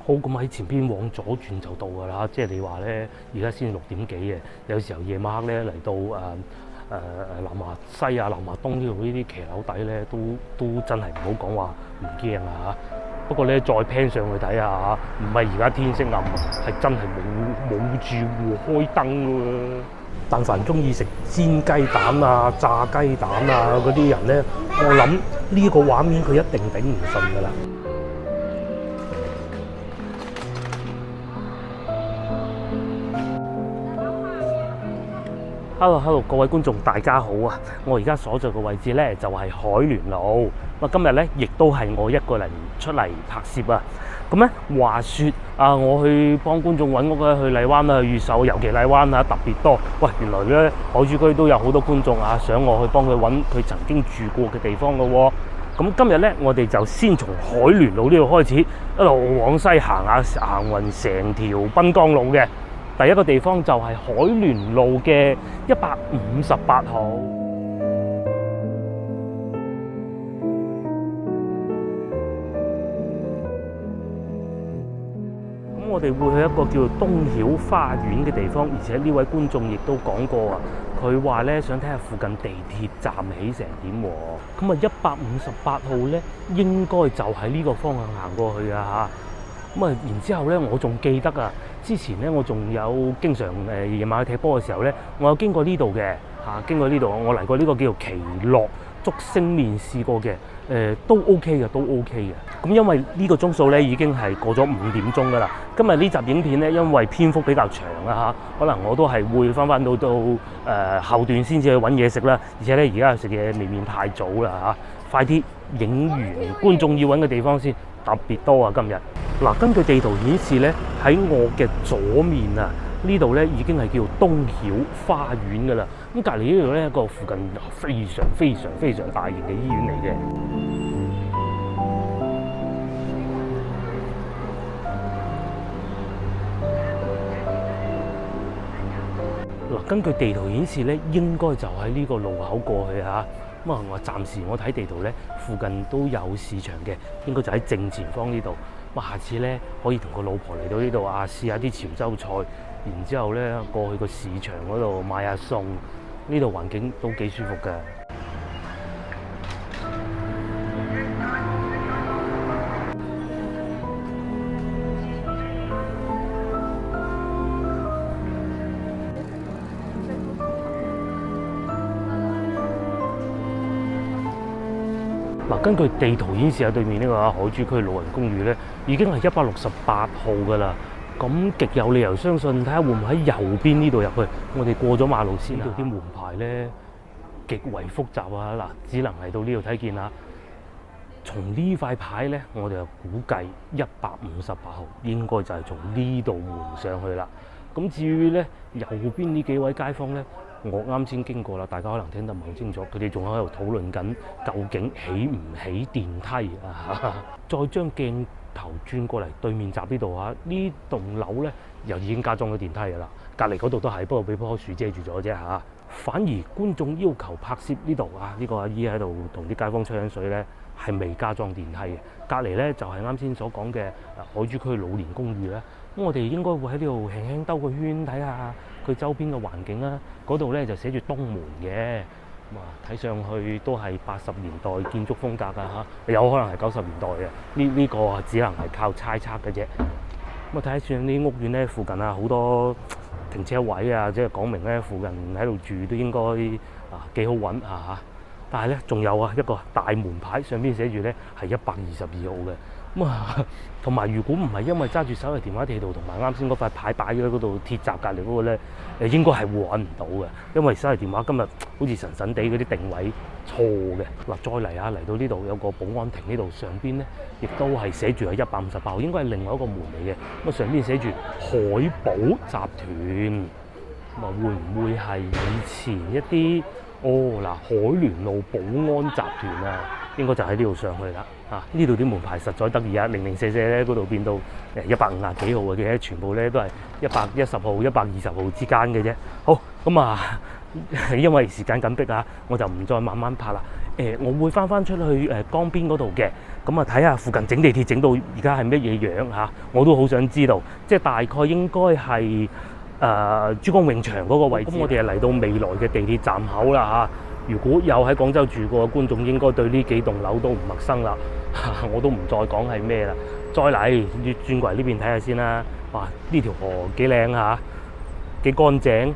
好，咁喺前邊往左轉就到㗎啦。即係你話咧，而家先6點幾嘅，有時候夜晚黑咧嚟到南華西啊、南華東呢度呢啲騎樓底咧，都真係唔好講話唔驚啊嚇。不過咧，再 pan 上去睇下嚇，唔係而家天色暗，係真係冇住戶開燈㗎。但凡中意食煎雞蛋啊、炸雞蛋啊嗰啲人咧，我諗呢個畫面佢一定頂唔順㗎啦。Hello， 各位觀眾大家好啊！我而家所在嘅位置咧就係海聯路。咁今日咧亦都係我一個人出嚟拍攝啊。咁咧話説啊，我去幫觀眾揾屋咧，去荔灣啊、越秀，尤其荔灣啊特別多。喂，原來咧海珠區都有好多觀眾啊，想我去幫佢揾佢曾經住過嘅地方嘅喎。咁今日咧，我哋就先從海聯路呢度開始，一路往西行下，行勻成條濱江路嘅。第一個地方就係海聯路嘅158號。咁我哋會去一個叫做東曉花園嘅地方，而且呢位觀眾亦都講過啊，佢話咧想睇下附近地鐵站起成點喎。咁啊158號咧，應該就喺呢個方向行過去啊嚇。咁啊，然之後咧，我仲記得啊，之前咧我仲有經常夜晚去踢波嘅時候咧，我有經過呢度嘅嚇，經過呢度，我嚟過呢個叫做奇樂竹升麵試過嘅，都 OK 嘅，都 OK 嘅。咁因為呢個鐘數咧已經係過咗5點鐘㗎啦。今日呢集影片咧，因為篇幅比較長啊嚇，可能我都係會翻到後段先至去揾嘢食啦。而且咧而家食嘢未免太早啦嚇，快啲影完觀眾要揾嘅地方先，特別多啊今日。嗱，根據地圖顯示咧，喺我嘅左面啊，呢度咧已經係叫東曉花園㗎啦。咁隔離呢度咧，一個附近非常大型嘅醫院嚟嘅。嗱，根據地圖顯示咧，應該就喺呢個路口過去嚇。咁啊，暫時我睇地圖咧，附近都有市場嘅，應該就喺正前方呢度。咁下次咧可以同個老婆嚟到呢度啊，試下啲潮州菜，然之後咧過去個市場嗰度買下餸，呢度環境都幾舒服㗎。嗱，根據地圖顯示啊，對面呢個海珠區老人公寓咧，已經係168號㗎啦。咁極有理由相信，睇下會唔會喺右邊呢度入去。我哋過咗馬路先。呢度啲門牌咧極為複雜啊！嗱，只能嚟到呢度睇見啦。從呢塊牌咧，我哋就估計158號應該就係從呢度換上去啦。咁至於咧右邊呢幾位街坊咧，我啱先經過啦，大家可能聽得唔係好清楚，佢哋仲喺度討論緊究竟起唔起電梯啊！再將鏡頭轉過嚟對面閘呢度嚇，呢棟樓咧又已經加裝咗電梯㗎啦，隔離嗰度都係，不過俾棵樹遮住咗啫嚇。反而觀眾要求拍攝呢度啊，呢個阿姨喺度同啲街坊吹緊水咧，係未加裝電梯嘅。隔離咧就係啱先所講嘅海珠區老年公寓咧。咁我哋應該會喺呢度輕輕兜個圈睇下佢周邊嘅環境啦。嗰度咧就寫住東門嘅，咁啊睇上去都係80年代建築風格㗎嚇，有可能係90年代嘅。呢個只能係靠猜測嘅啫。咁啊睇下算啲屋苑咧，附近啊好多停車位啊，即係講明咧附近喺度住都應該幾好揾嚇。但係咧仲有啊一個大門牌，上邊寫住咧係122號嘅。咁啊，同埋如果唔係因為揸住手提電話地圖同埋啱先嗰塊牌擺喺嗰度鐵閘隔離嗰個咧，應該係會揾唔到嘅，因為手提電話今日好似神神地嗰啲定位錯嘅。嗱，再嚟啊，嚟到呢度有個保安亭，呢度上邊咧亦都係寫住係158號，應該係另外一個門嚟嘅。咁啊上邊寫住海保集團，咁啊會唔會係以前一啲海聯路保安集團啊？應該就喺呢度上去啦。呢度啲門牌實在得意啊，零零舍舍咧嗰度變到150幾號嘅，全部咧都係110號、120號之間嘅啫。好，咁啊，因為時間緊迫啊，我就唔再慢慢拍啦。我會翻出去江邊嗰度嘅，咁啊睇下附近整地鐵整到而家係乜嘢樣嚇，我都好想知道。即係大概應該係珠江泳場嗰個位置。咁我哋係嚟到未來嘅地鐵站口啦嚇。如果有喺廣州住過嘅觀眾，應該對呢幾棟樓都唔陌生啦。我都唔再講係咩啦。再嚟轉過嚟呢邊睇下先啦。哇！呢條河幾靚嚇，幾乾淨。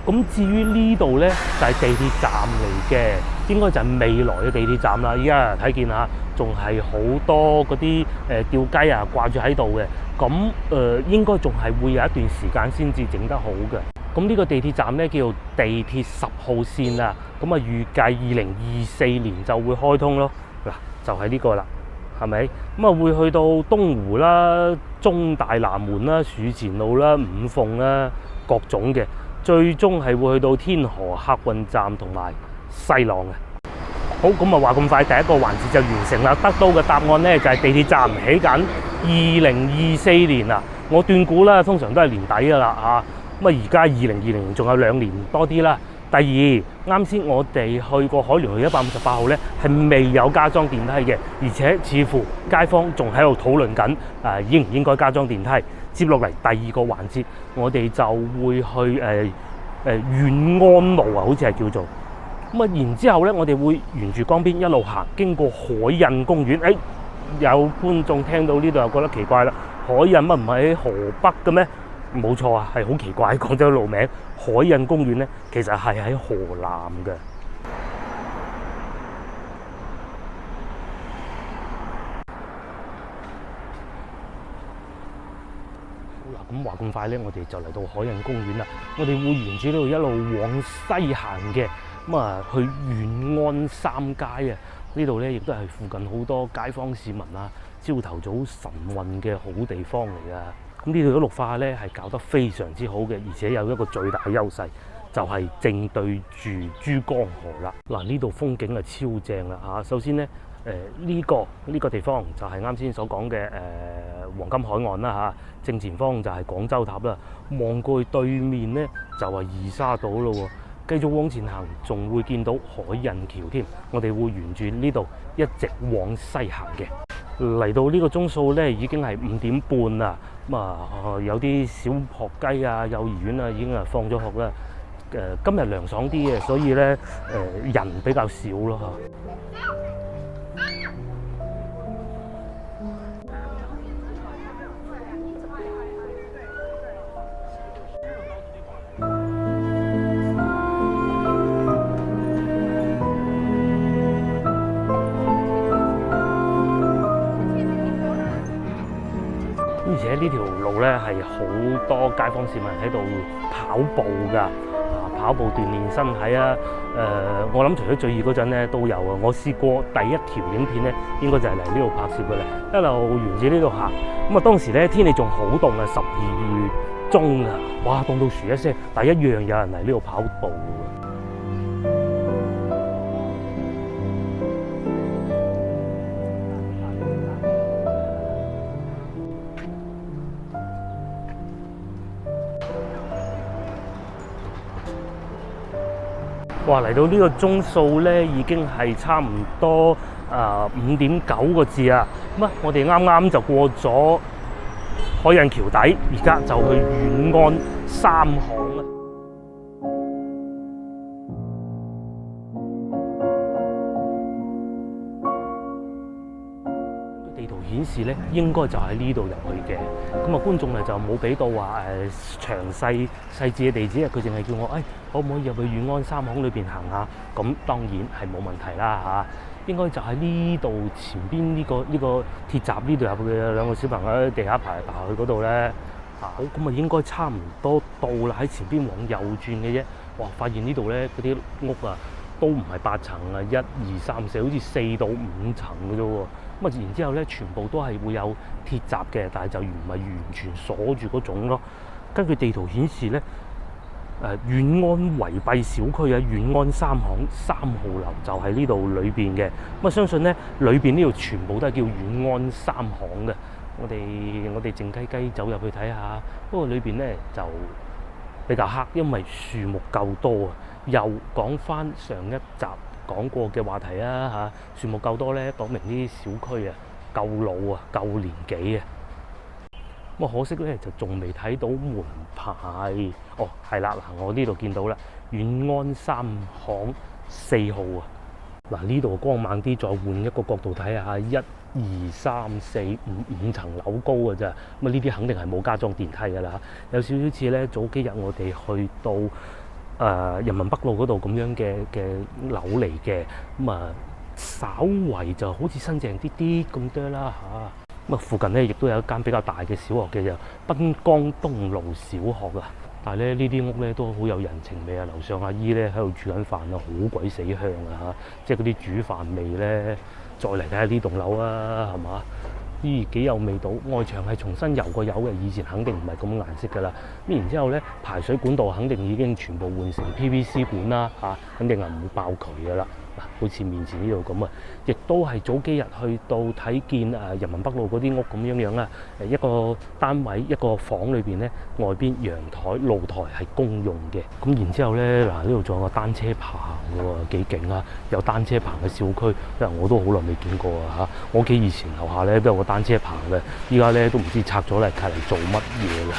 咁至於呢度咧就係地鐵站嚟嘅，應該就係未來嘅地鐵站啦。依家睇見嚇，仲係好多嗰啲吊雞啊掛住喺度嘅。咁應該仲係會有一段時間先至整得好嘅。咁呢個地鐵站咧叫做地鐵10號線啦。咁啊預計2024年就會開通咯。嗱，就係呢個啦，係咪？咁啊會去到東湖啦、中大南門啦、署前路啦、五鳳啦，各種嘅。最終係會去到天河客運站同埋西朗嘅。好，咁啊話咁快，第一個環節就完成啦。得到嘅答案呢，就係地鐵站起緊2024年啦。我斷估啦，通常都係年底噶啦嚇。咁啊而家2020年仲有2年多啲啦。第二，啱先我哋去過海聯去158號呢，係未有加裝電梯嘅，而且似乎街坊仲喺度討論緊應唔應該加裝電梯。接落嚟第二個環節，我哋就會去遠安路啊，好似係叫做咁啊。然之後咧，我哋會沿住江邊一路行，經過海印公園。有觀眾聽到呢度又覺得奇怪啦，海印乜唔係喺河北嘅咩？冇錯啊，係好奇怪。廣州路名海印公園咧，其實係喺河南嘅。咁話咁快咧，我哋就嚟到海印公園啦。我哋會沿住呢度一路往西行嘅，咁啊去遠安三街啊。呢度咧亦都係附近好多街坊市民啊，朝頭早晨運嘅好地方嚟噶。咁呢度嘅綠化咧係搞得非常之好嘅，而且有一個最大優勢，就係正對住珠江河啦。嗱，呢度風景係超正啦嚇。首先咧，呢個地方就係啱先所講嘅黃金海岸啦嚇。正前方就係廣州塔啦，望過去對面咧就係二沙島咯喎。繼續往前行，仲會見到海印橋添。我哋會沿住呢度一直往西行嘅。嚟到呢個鐘數咧，已經係5點半啦。咁有啲小學雞啊、幼兒園啊已經放咗學啦。今日涼爽啲嘅，所以咧人比較少咯嚇。而且呢條路咧係好多街坊市民喺度跑步㗎，跑步鍛鍊身體啊！我諗除咗最熱嗰陣咧都有啊。我試過第一條影片咧，應該就係嚟呢度拍攝嘅啦，一路沿住呢度行。咁啊，當時咧天氣仲好凍啊，12月中啊，哇，凍到噓一聲，但係一樣有人嚟呢度跑步㗎。哇！嚟到呢個鐘數咧，已經係差唔多5.9個字啊！咁啊，我哋啱啱就過咗海印橋底，而家就去遠安三行啦。地圖顯示咧，應該就喺呢度入去嘅。咁啊，觀眾就冇俾到話詳細緻嘅地址啊，佢淨係叫我可唔可以入去遠安三行裏邊行下？咁當然係冇問題啦嚇。應該就喺呢度前邊呢個鐵閘呢度入去嘅，兩個小朋友喺地下爬嚟爬去嗰度咧。好，咁啊應該差唔多到啦，喺前邊往右轉嘅啫。哇！發現呢度咧嗰啲屋啊都唔係8層啊，1、2、3、4，好似4到5層嘅啫喎。咁啊，然之後咧，全部都係會有鐵閘嘅，但係就唔係完全鎖住嗰種咯。根據地圖顯示咧，遠安圍蔽小區啊，遠安三行3號樓就喺呢度裏邊嘅。咁啊，相信咧裏邊呢度全部都係叫遠安三行嘅。我哋靜雞雞走入去睇下，不過裏邊咧就比較黑，因為樹木夠多啊。又講翻上一集講過嘅話題啊嚇，樹木夠多咧，講明啲小區啊夠老啊，夠年紀啊。咁可惜咧就仲未睇到門牌。哦，係啦，嗱，我呢度見到啦，遠安3巷4號啊。嗱，呢度光猛啲，再換一個角度睇下，1、2、3、4、5層樓高嘅咋。咁啊，呢啲肯定係冇加裝電梯㗎啦。有少少似咧，早幾日我哋去到人民北路嗰度咁樣嘅樓嚟嘅。咁啊，稍為就好似新淨啲啲咁多啦嚇。咁啊，附近咧亦都有一間比較大嘅小學嘅，就濱江東路小學啊。但係咧呢啲屋咧都好有人情味啊！樓上阿姨咧喺度煮緊飯啊，好鬼死香啊嚇！即係嗰啲煮飯味咧，再嚟睇下呢棟樓啊，係嘛？咦，幾有味道！外牆係重新油過油嘅，以前肯定唔係咁顏色㗎啦。咁然之後咧，排水管道肯定已經全部換成 PVC 管啦嚇，肯定係唔會爆渠㗎啦。好似面前呢度咁啊，亦都係早幾日去到睇見人民北路嗰啲屋咁樣啦。一個單位一個房裏邊咧，外邊陽台露台係公用嘅。咁然之後咧，嗱，呢度仲有個單車棚嘅喎，幾勁啊！有單車棚嘅小區，因為我都好耐未見過啊嚇。我屋企以前樓下咧都有個單車棚嘅，依家咧都唔知拆咗嚟做乜嘢啦。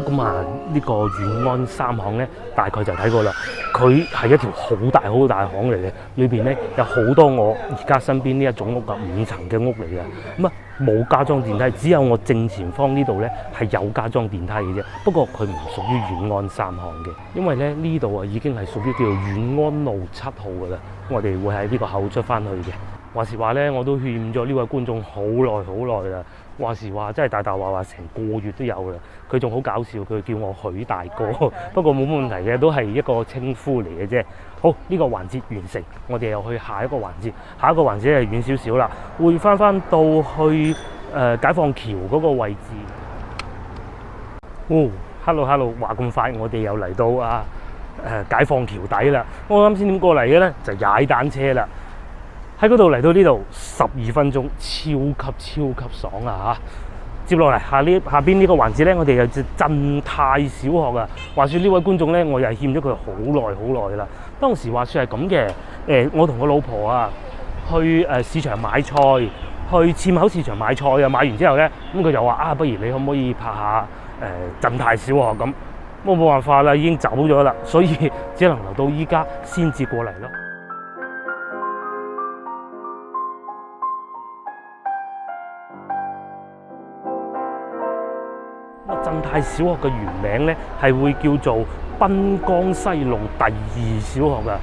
咁啊，呢個遠安3巷咧，大概就睇過啦。佢係一條好大好大巷嚟嘅，裏邊咧有好多我而家身邊呢一種屋啊，5層嘅屋嚟嘅。咁啊，冇加裝電梯，只有我正前方呢度咧係有加裝電梯嘅啫。不過佢唔屬於遠安3巷嘅，因為咧呢度啊已經係屬於叫做遠安路7號㗎啦。我哋會喺呢個口出翻去嘅。話時話咧，我都勸咗呢位觀眾好耐啦。話時話真係大話成個月都有啦。佢仲好搞笑，佢叫我許大哥，不過冇乜問題嘅，都係一個稱呼嚟嘅啫。好，呢個環節完成，我哋又去下一個環節。下一個環節係遠少少啦，會翻到去解放橋嗰個位置。哦，hello，話咁快，我哋又嚟到解放橋底啦。我啱先點過嚟嘅咧，就踩單車啦。喺嗰度嚟到呢度12分鐘，超級爽啊嚇！接落嚟下邊呢個環節咧，我哋有隻鎮泰小學啊。話說呢位觀眾咧，我又係欠咗佢好耐啦。當時話說係咁嘅，我同我老婆啊去市場買菜，去堑口市場買菜啊。買完之後咧，咁佢就話不如你可唔可以拍下鎮泰小學咁？我冇辦法啦，已經走咗啦，所以只能留到依家先至過嚟咯。鎮泰小學嘅原名咧係會叫做濱江西路第2小學㗎，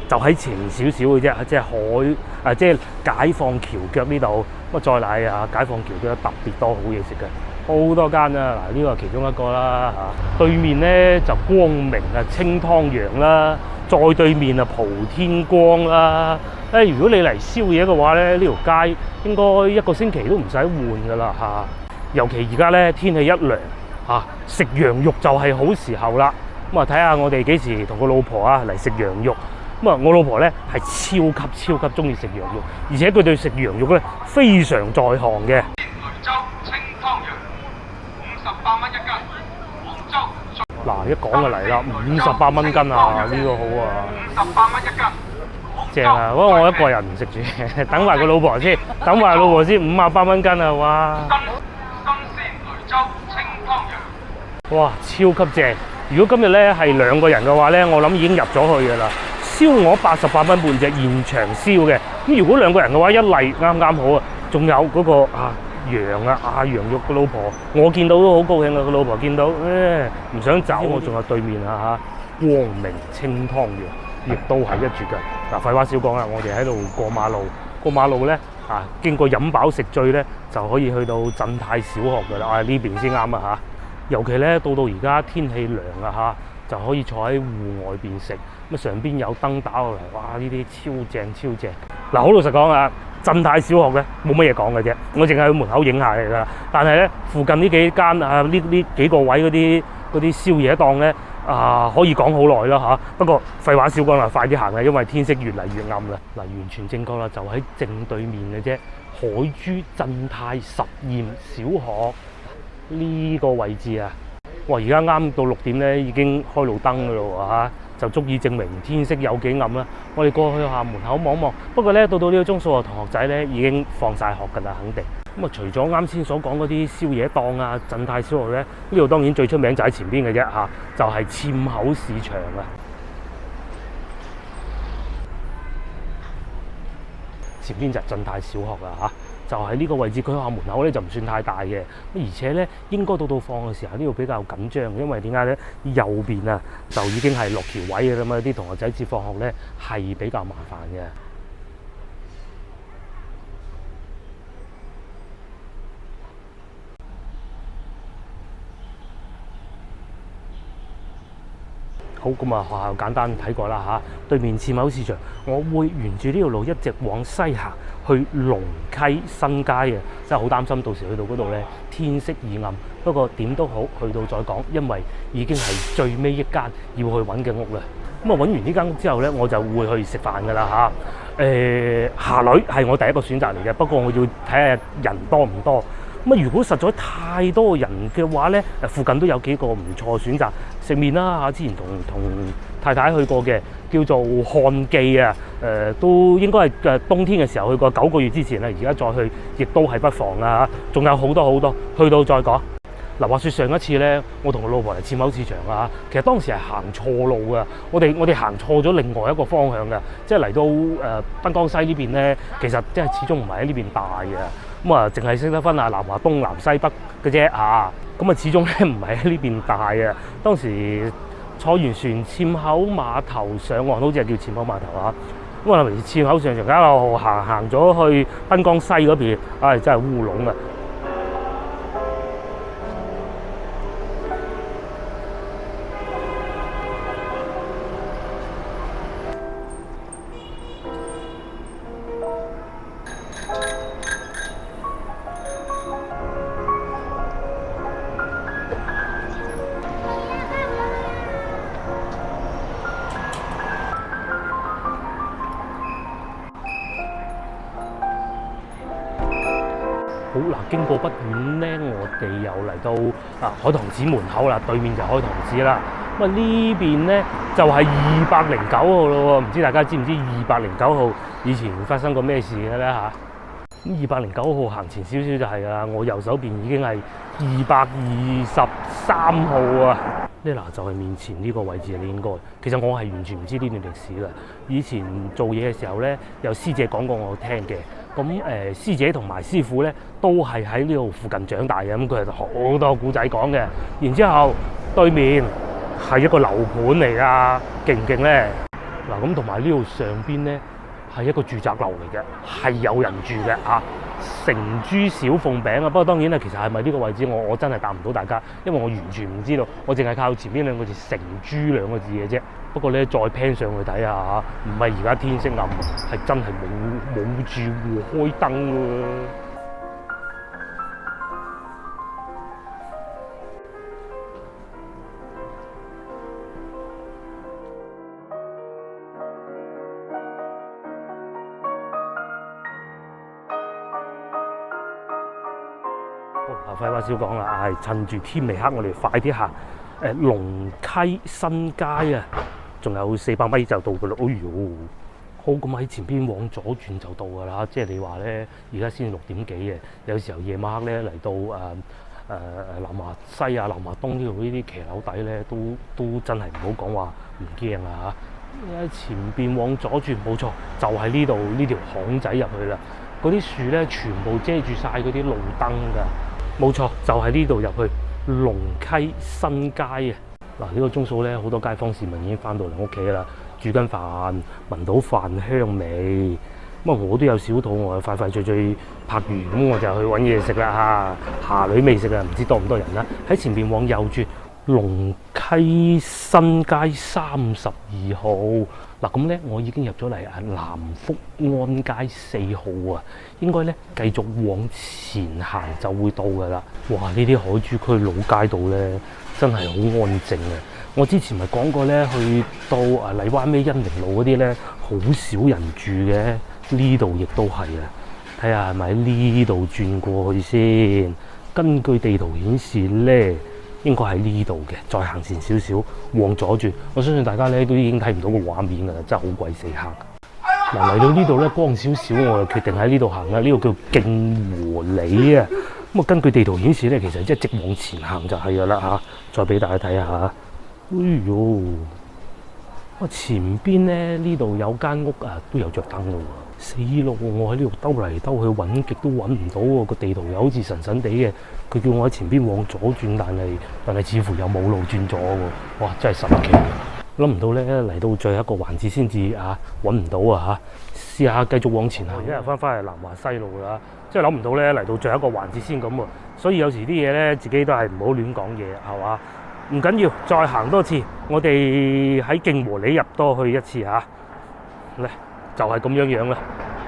就喺前少少嘅啫，即係即係解放橋腳呢度。咁再嚟解放橋腳特別多好嘢食嘅，好多間啊！嗱，呢個係其中一個啦嚇。對面咧就光明清湯陽啦，再對面蒲天光啦。如果你嚟宵夜嘅話咧，呢條街應該1個星期都唔使換㗎啦嚇。尤其而家咧天氣一涼食羊肉就係好時候啦。咁睇下我哋幾時同個老婆嚟食羊肉。咁我老婆咧係超級中意食羊肉，而且佢對食羊肉咧非常在行嘅。雷州清湯羊58蚊1斤，廣州嗱一講就嚟啦，58蚊斤啊！呢個好啊，58蚊1斤，正啊！不過我一個人唔食住，等埋個老婆先，58蚊斤啊！哇！哇，超級正！如果今日咧係2個人嘅話咧，我諗已經入咗去㗎啦。燒鵝88蚊半隻，現場燒嘅。咁如果2個人嘅話，一例啱好啊。仲有嗰個羊羊肉嘅老婆，我見到都好高興啊！個老婆見到唔想走。我仲有對面光明清湯羊，亦都係一絕㗎。嗱，廢話少講啦，我哋喺度過馬路咧經過飲飽食醉咧，就可以去到鎮泰小學㗎啦。呢邊先啱啊嚇！尤其咧到而家天氣涼啊嚇，就可以坐喺戶外邊食。咁上邊有燈打落嚟，哇！呢啲超正超正。嗱，好老實講啊，鎮泰小學咧冇乜嘢講嘅啫，我淨係喺門口影下嚟㗎啦。但係咧，附近呢幾間呢幾個位嗰啲宵夜檔咧可以講好耐啦嚇。不過廢話少講啦，快啲行啦，因為天色越嚟越暗啦。嗱，完全正確啦，就喺正對面嘅啫，海珠鎮泰實驗小學呢個位置啊！哇！而家啱到6點咧，已經開路燈㗎咯喎，就足以證明天色有幾暗啦。我哋過去下門口望望，不過咧到呢個鐘數啊，同學仔咧已經放晒學㗎啦，肯定。咁啊，除咗啱先所講嗰啲宵夜檔啊，鎮泰小學咧呢度當然最出名就喺前邊嘅啫嚇，就係硤口市場啊。前邊就係鎮泰小學啦嚇。就喺呢個位置，佢學校門口咧就唔算太大嘅，而且咧應該到放嘅時候呢度比較緊張，因為點解咧？右邊啊就已經係落橋位嘅啦嘛，啲同學仔接放學咧係比較麻煩嘅。好，咁啊，學校簡單睇過啦嚇。對面硤口市場，我會沿住呢條路一直往西行去龍溪新街嘅，真係好擔心到時去到嗰度咧天色已暗。不過點都好，去到再講，因為已經係最尾一間要去揾嘅屋啦。咁啊，揾完呢間屋之後咧，我就會去食飯噶啦嚇。下女係我第一個選擇嚟嘅，不過我要睇下人多唔多。咁啊，如果實在太多人嘅話咧，附近都有幾個唔錯選擇食麵啦嚇。之前同太太去過嘅，叫做漢記啊。都應該係冬天嘅時候去過，9個月之前啦。而家再去亦都係不妨啊。仲有好多，去到再講。嗱，話說上一次咧，我同我老婆嚟硤口市場啊，其實當時係行錯路㗎，我哋行錯咗另外一個方向㗎，即係嚟到濱江西呢邊咧，其實即係始終唔係喺呢邊大嘅，咁啊淨係識得分南華東南西北嘅啫啊，咁啊始終咧唔係喺呢邊大嘅。當時坐完船硤口碼頭上岸，好似係叫硤口碼頭啊，咁啊嚟硤口上場一路行咗去濱江西嗰邊，真係烏龍啊！好嗱，經過不遠咧，我哋又嚟到海棠寺門口啦，對面就海棠寺啦。咁啊呢邊咧就係209號咯喎，唔知大家知唔知209號以前發生過咩事嘅咧嚇？咁209號行前少少就係㗎啦，我右手邊已經係223號啊。呢嗱就係面前呢個位置，你應該其實我係完全唔知呢段歷史㗎。以前做嘢嘅時候咧，有師姐講過我聽嘅。咁師姐同埋師傅咧都係喺呢度附近長大嘅，咁佢係好多古仔講嘅。然之後對面係一個樓盤嚟㗎，勁唔勁咧？嗱，咁同埋呢度上邊咧係一個住宅樓嚟嘅，係有人住嘅啊。成珠小鳳餅啊，不過當然啦，其實係咪呢個位置我真係答唔到大家，因為我完全唔知道，我淨係靠前邊2個字成珠2個字嘅啫。不過咧再 pan 上去睇下嚇，唔係而家天色暗，係真係冇住戶開燈喎。廢話少講啦，係趁住天未黑，我哋快啲行龍溪新街啊！仲有400米就到噶啦，哎呦！好，咁喺前邊往左轉就到噶啦，即係你話咧，而家先6點幾嘅，有時候夜晚黑咧嚟到南華西啊、南華東呢度呢啲騎樓底咧，都真係唔好講話唔驚啊嚇！喺前邊往左轉，冇錯，就係呢度呢條巷仔入去啦。嗰啲樹咧全部遮住晒嗰啲路燈㗎。冇錯，就喺呢度入去龍溪新街啊！嗱，呢個鐘數咧，好多街坊市民已經翻到嚟屋企啦，煮緊飯，聞到飯香味。咁啊，我都有少肚餓，快快脆脆拍完，咁我就去揾嘢食啦嚇。下女未食啊，唔知多唔多人啦。喺前邊往右轉，龍溪新街32號。嗱咁咧，我已經入咗嚟南福安街4號啊，應該咧繼續往前行就會到噶啦。哇！呢啲海珠區老街道咧，真係好安靜啊！我之前咪講過咧，去到荔灣尾恩寧路嗰啲咧，好少人住嘅，呢度亦都係啊。睇下係咪喺呢度轉過去先？根據地圖顯示咧，應該喺呢度嘅，再行前少少，往左轉。我相信大家咧都已經睇唔到個畫面㗎啦，真係好鬼死黑。嗱，嚟到呢度咧，光少少，我就決定喺呢度行啦。呢個叫徑和里啊。咁啊，根據地圖顯示咧，其實即係直往前行就係㗎啦嚇。再俾大家睇下嚇。哎呦！我前邊咧呢度有間屋啊，都有着燈㗎喎。死咯！我喺呢度兜嚟兜去揾極都揾唔到喎，個地圖又好似神神地嘅。佢叫我喺前邊往左轉，但係似乎又冇路轉咗喎。哇！真係神奇！諗唔到咧，嚟到最後一個環節先至揾唔到啊嚇！試下繼續往前行，一日翻去南華西路啦。即係諗唔到咧，嚟到最後一個環節先咁喎。所以有時啲嘢咧，自己都係唔好亂講嘢，係嘛？唔緊要，再行多次，我哋喺徑和里入多去一次嚇。嚟就係咁樣啦。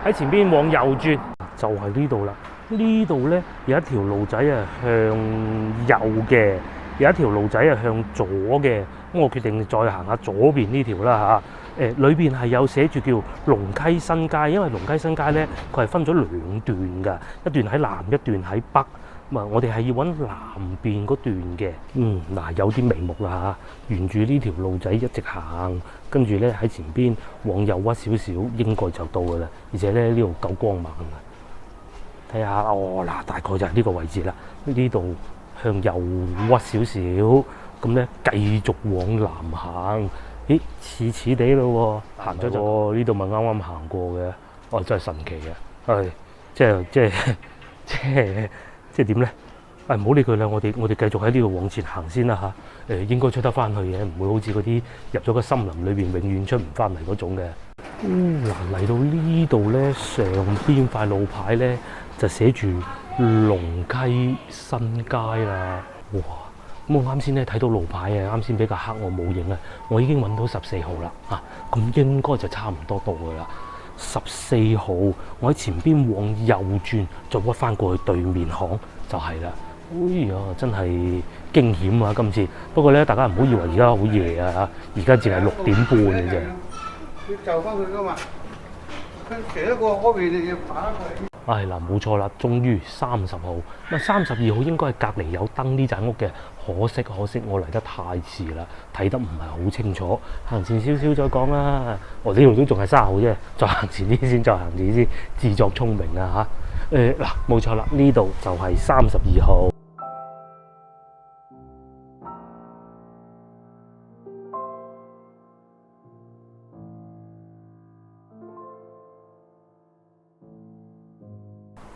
喺前邊往右轉，就係呢度啦。呢度咧有一條路仔啊向右嘅，有一條路仔啊向左嘅。咁我決定再行下左邊呢條啦嚇。裏邊係有寫住叫龍溪新街，因為龍溪新街咧佢係分咗兩段㗎，一段喺南，一段喺北。我哋係要揾南邊嗰段嘅。嗱，有啲眉目啦嚇，沿住呢條路仔一直行，跟住咧喺前邊往右屈少少，應該就到㗎啦。而且咧呢度夠光猛啊！睇下嗱，大概就係呢個位置啦。呢度向右屈少少，咁咧繼續往南行。咦，似地咯喎，行咗就呢度咪啱啱行過嘅。真係神奇嘅，係即係點咧？唔好理佢啦，我哋繼續喺呢度往前行先啦嚇。應該出得翻去嘅，唔會好似嗰啲入咗個森林裏邊永遠出唔翻嚟嗰種嘅。嗱，嚟到呢度咧，上邊塊路牌咧就寫住龍溪新街啦。哇！咁我啱先咧睇到路牌啊，啱先比較黑，我冇影啊。我已經揾到14號啦，咁應該就差唔多到噶啦。14號，我喺前邊往右轉，再屈翻過去對面巷就係啦。哎呀，真係驚險啊！今次不過咧，大家唔好以為而家好夜啊，而家淨係6點半嘅啫。要就翻佢噶嘛？佢斜一個嗰邊，你要打過嚟。嗱，冇錯啦，終於30號。32號應該係隔離有燈呢盞屋嘅，可惜我嚟得太遲啦，睇得唔係好清楚。行前少少再講啦。我呢度都仲係30號啫，再行前啲先，自作聰明啊嚇。冇錯啦，呢度就係32號。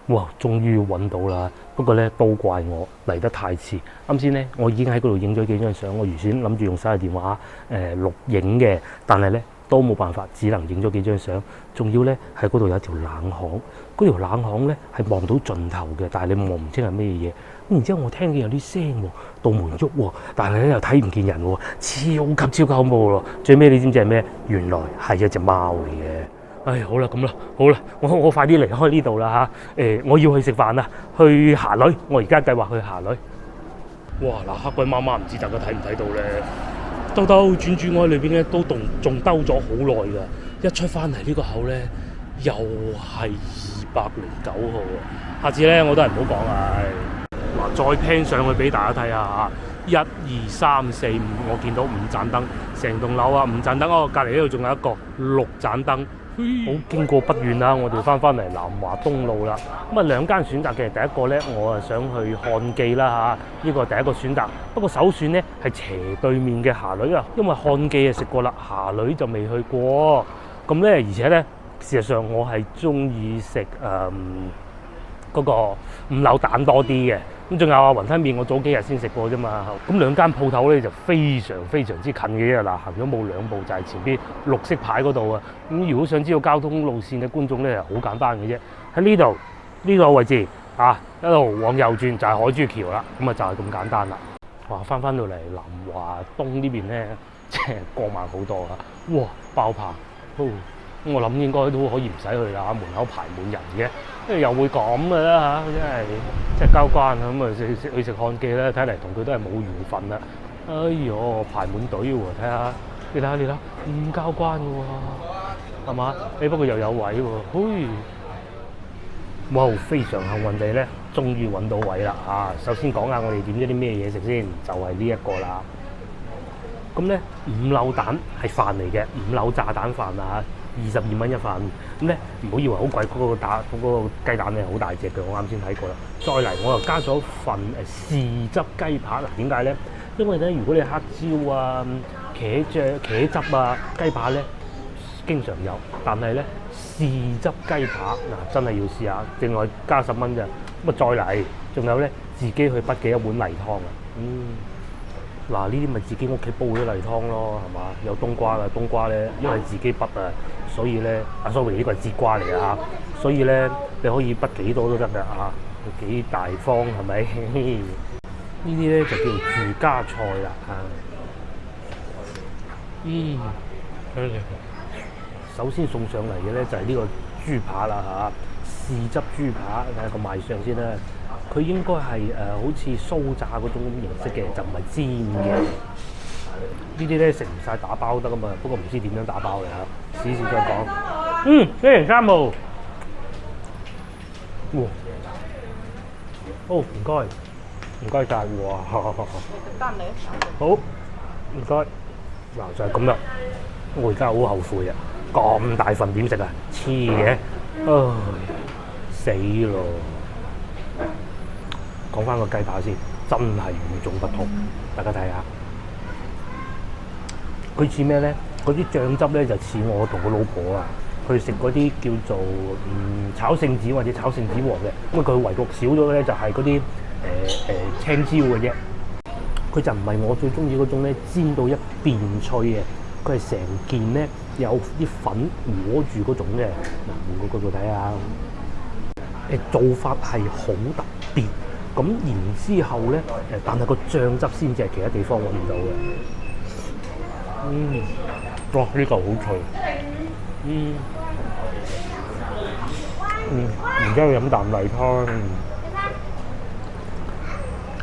哇！終於揾到啦，不過咧都怪我嚟得太遲。啱先咧，我已經喺嗰度影咗幾張相，我原先諗住用手提電話錄影嘅，但係咧都冇辦法，只能影咗幾張相。仲要咧喺嗰度有條冷巷，嗰條冷巷咧係望到盡頭嘅，但係你望唔清係咩嘢。然之後我聽見有啲聲喎，道門喐喎，但係咧又睇唔見人喎，超級恐怖咯！最尾你知唔知係咩？原來係一隻貓嚟嘅。好啦，咁啦，好啦，我快啲離開呢度啦嚇！我要去食飯啦，去霞女。我而家計劃去霞女。哇！嗱，黑鬼媽媽唔知大家睇唔睇到咧？兜轉我喺裏邊咧，都仲兜咗好耐㗎。一出翻嚟呢個口咧，又係209號啊！下次咧我都係唔好講啊！嗱，再拼上去俾大家睇下嚇，1、2、3、4、5，我見到5盞燈，成棟樓啊5盞燈。隔離呢度仲有一個6盞燈。好，經過不遠啦，我哋翻嚟南華東路啦。兩間選擇嘅，第一個咧，我想去漢記啦嚇，呢個第一個選擇。不過首選咧係斜對面嘅霞女啊，因為漢記食過啦，霞女就未去過。咁咧，而且咧，事實上我係中意食嗰個5柳蛋多啲嘅。咁仲有雲吞麵，我早幾日先食過啫嘛。咁兩間鋪頭咧就非常之近嘅啫。嗱，行咗冇2步就係前邊綠色牌嗰度啊。咁如果想知道交通路線嘅觀眾咧，好簡單嘅啫。喺呢個位置一路往右轉就係海珠橋啦。咁就係咁簡單啦。哇！翻到嚟南華東呢邊咧，即係過萬好多啊！哇，爆棚！我諗應該都可以唔使去啦，門口排滿人嘅，因為又會咁嘅啦嚇，真係交關啊！咁啊去食漢記咧，睇嚟同佢都係冇緣分啦。哎呦，排滿隊喎！睇下你睇唔交關嘅喎，係嘛？不過又有位喎，哇！非常幸運地咧，終於揾到位啦啊！首先講下我哋點咗啲咩嘢食先，就係呢一個啦。咁咧五柳蛋係飯嚟嘅，五柳炸蛋飯啊，22蚊一份。咁咧唔好以為好貴，嗰個雞蛋咧好大隻嘅，我啱先睇過啦。再嚟我又加咗份豉汁雞扒嗱，點解咧？因為咧如果你黑椒啊、茄汁啊、雞扒咧經常有，但係咧豉汁雞扒嗱真係要試下，另外加10蚊啫。咁啊再嚟，仲有咧自己去筆嘅一碗例湯啊，嗱，呢啲咪自己屋企煲啲例湯咯，係嘛？有冬瓜嘅，冬瓜咧，因為自己筆啊，所以咧sorry，呢個係節瓜嚟啊，所以咧你可以筆幾多都得㗎啊，幾大方係咪？呢啲咧就叫住家菜啦啊。首先送上嚟嘅咧就係呢個豬扒啦嚇，豉汁豬扒，睇下個賣相先啦。佢應該係好似酥炸嗰種形式嘅，就唔係煎嘅。呢啲咧食唔晒打包得噶嘛，不過唔知點樣打包嘅嚇，試再講。1人3號。哇！唔該晒，哇！好，唔該。嗱就係咁啦，我而家好後悔啊！咁大份點食啊？黐嘅，死咯！講翻個雞扒先，真係與眾不同。大家睇下，佢似咩咧？嗰啲醬汁咧就似我同我老婆啊去食嗰啲叫做炒聖子或者炒聖子王嘅。咁佢唯獨少咗咧就係嗰啲青椒嘅啫。佢就唔係我最中意嗰種咧煎到一邊脆嘅，佢係成件咧有啲粉裹住嗰種嘅。嗱，換個角度睇下，做法係好特別。咁然之後咧，但係個醬汁先至係其他地方揾唔到嘅。哇！呢嚿好脆。然之後飲啖例湯。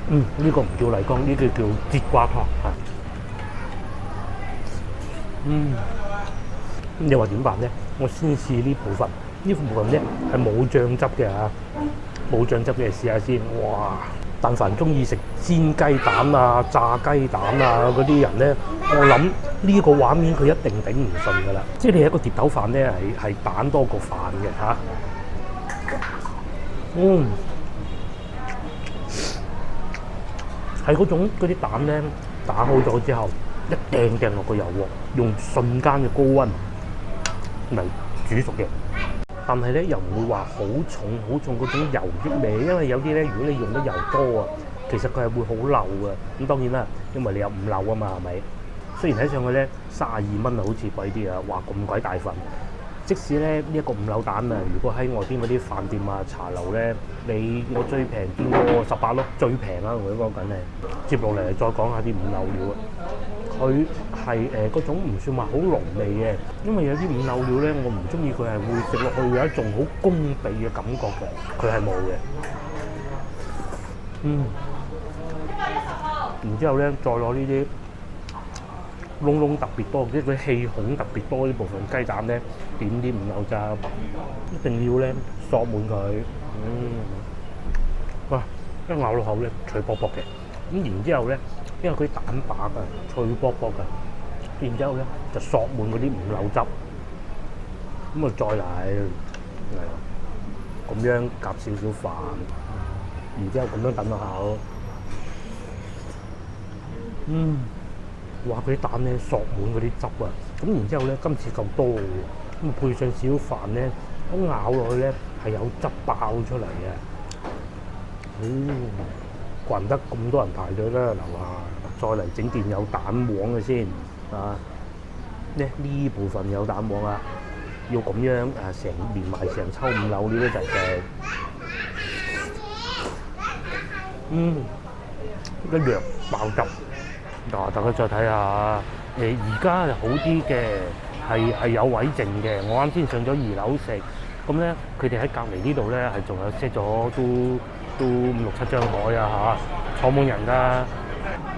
呢個唔叫例湯，呢個叫節瓜湯。你話點辦咧？我先試呢部分。呢部分咧係冇醬汁嘅嚇。冇醬汁嘅試下先，哇！但凡中意食煎雞蛋啊、炸雞蛋啊嗰啲人咧，我諗呢個畫面佢一定頂唔順㗎啦。即係你一個碟頭飯咧係蛋多過飯嘅嚇。係嗰啲蛋咧打好咗之後，一掟落個油鑊，用瞬間嘅高溫嚟煮熟嘅。但係咧又唔會話好重嗰種油益味，因為有啲咧如果你用得油多啊，其實佢係會好漏嘅。咁當然啦，因為你有5柳啊嘛，係咪？雖然睇上去咧32蚊啊，好似貴啲啊，哇咁鬼大份！即使咧呢一個5柳蛋啊，如果喺外邊嗰啲飯店啊、茶樓咧，我最平見過18咯，最平啦，我講緊係。接落嚟再講下啲5柳料啊。佢係嗰種唔算話好濃味嘅，因為有啲5柳料咧，我唔中意佢係會食落去有一種好攻鼻嘅感覺嘅，佢係冇嘅。然之後咧，再攞呢啲窿特別多，即係佢氣孔特別多呢部分雞蛋咧，點啲5柳汁，一定要咧索滿佢。哇！一咬落口咧，脆卜卜嘅。咁然之後咧，因為佢蛋白啊，脆卜卜嘅，然之後咧就索滿嗰啲5柳汁，咁啊再嚟咁樣夾少少飯，然之後咁樣等落口，哇！嗰啲蛋咧索滿嗰啲汁啊，咁然之後咧今次夠多嘅，咁配上少少飯咧，一咬落去咧係有汁爆出嚟嘅。怪唔得咁多人排隊啦！嗱，再嚟整件有蛋黃嘅先啊！呢部分有蛋黃啊，要咁樣成連埋成抽5柳呢啲就正。一樣爆汁。嗱，大家再睇下，而家好啲嘅係有位剩嘅。我啱先上咗2樓食，咁咧佢哋喺隔離呢度咧係仲有 set 咗都5、6、7張台啊嚇，坐滿人㗎。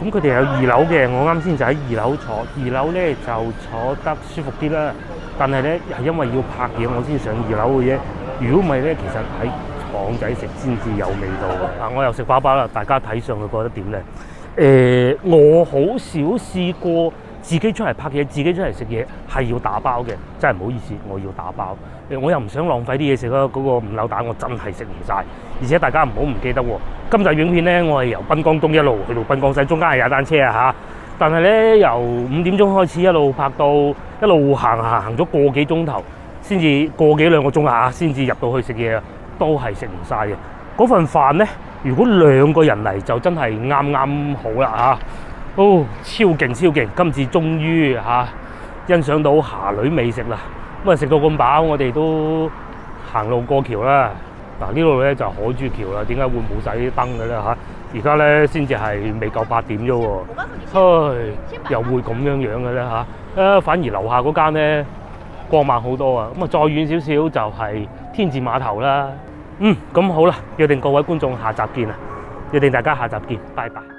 咁佢哋有2樓嘅，我啱先就喺2樓坐，2樓咧就坐得舒服啲啦。但係咧係因為要拍嘢，我先上2樓嘅啫。如果唔係咧，其實喺廠仔食先至有味道。嗱，我又食飽飽啦，大家睇上去覺得點咧？我好少試過自己出嚟拍嘢，自己出嚟食嘢係要打包嘅，真係唔好意思，我要打包。我又唔想浪費啲嘢食啦，嗰個5柳蛋我真係食唔晒。而且大家唔好唔記得喎，今集影片咧，我係由濱江東一路去到濱江西，中間係踩單車啊嚇。但係咧，由5點鐘開始一路拍到一路行咗個幾鐘頭，先至個幾2個鐘嚇，先至入到去食嘢啊，都係食唔晒嘅。嗰份飯咧，如果2個人嚟就真係啱啱好啦嚇。哦，超勁！今次終於嚇欣賞到霞女美食啦。咁啊食到咁飽，我哋都行路過橋啦。嗱，呢度咧就海珠橋啦。點解會冇晒啲燈嘅咧嚇？而家咧先至係未夠8點啫喎。唉，又會咁樣嘅咧嚇？反而樓下嗰間咧光猛好多啊。咁啊再遠少少就係天字碼頭啦。咁好啦，約定各位觀眾下集見啊！約定大家下集見，拜拜。